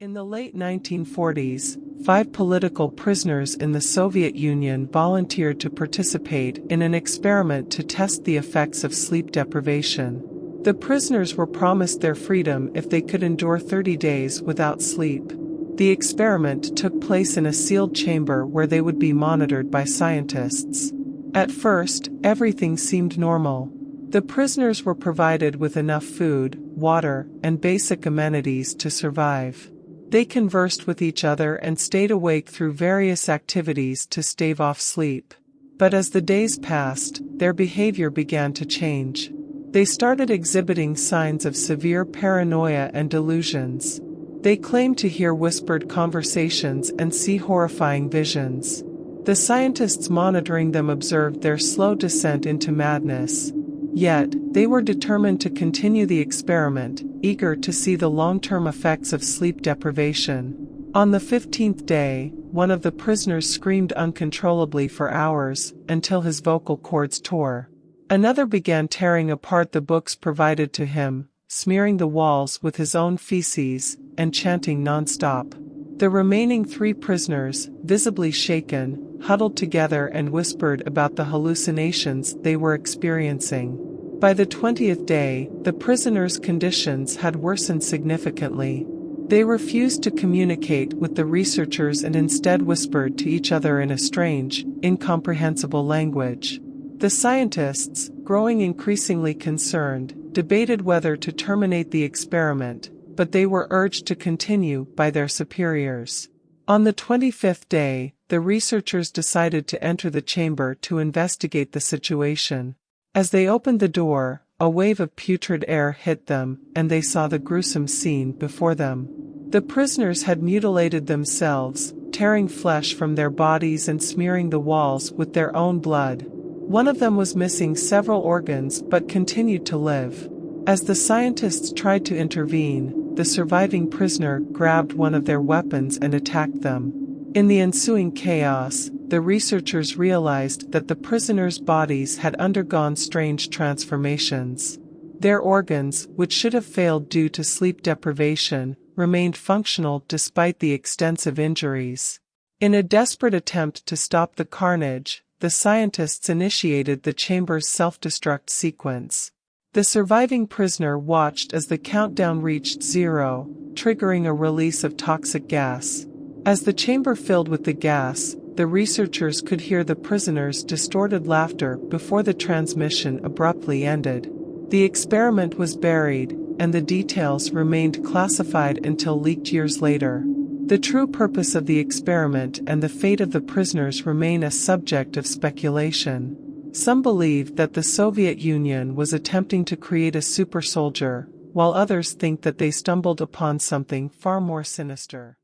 In the late 1940s, 5 political prisoners in the Soviet Union volunteered to participate in an experiment to test the effects of sleep deprivation. The prisoners were promised their freedom if they could endure 30 days without sleep. The experiment took place in a sealed chamber where they would be monitored by scientists. At first, everything seemed normal. The prisoners were provided with enough food, water, and basic amenities to survive. They conversed with each other and stayed awake through various activities to stave off sleep. But as the days passed, their behavior began to change. They started exhibiting signs of severe paranoia and delusions. They claimed to hear whispered conversations and see horrifying visions. The scientists monitoring them observed their slow descent into madness. Yet, they were determined to continue the experiment, eager to see the long-term effects of sleep deprivation. On the 15th day, one of the prisoners screamed uncontrollably for hours, until his vocal cords tore. Another began tearing apart the books provided to him, smearing the walls with his own feces, and chanting non-stop. The remaining 3 prisoners, visibly shaken, huddled together and whispered about the hallucinations they were experiencing. By the 20th day, the prisoners' conditions had worsened significantly. They refused to communicate with the researchers and instead whispered to each other in a strange, incomprehensible language. The scientists, growing increasingly concerned, debated whether to terminate the experiment, but they were urged to continue by their superiors. On the 25th day, the researchers decided to enter the chamber to investigate the situation. As they opened the door, a wave of putrid air hit them, and they saw the gruesome scene before them. The prisoners had mutilated themselves, tearing flesh from their bodies and smearing the walls with their own blood. One of them was missing several organs but continued to live. As the scientists tried to intervene, the surviving prisoner grabbed one of their weapons and attacked them. In the ensuing chaos, the researchers realized that the prisoners' bodies had undergone strange transformations. Their organs, which should have failed due to sleep deprivation, remained functional despite the extensive injuries. In a desperate attempt to stop the carnage, the scientists initiated the chamber's self-destruct sequence. The surviving prisoner watched as the countdown reached 0, triggering a release of toxic gas. As the chamber filled with the gas, the researchers could hear the prisoners' distorted laughter before the transmission abruptly ended. The experiment was buried, and the details remained classified until leaked years later. The true purpose of the experiment and the fate of the prisoners remain a subject of speculation. Some believe that the Soviet Union was attempting to create a super soldier, while others think that they stumbled upon something far more sinister.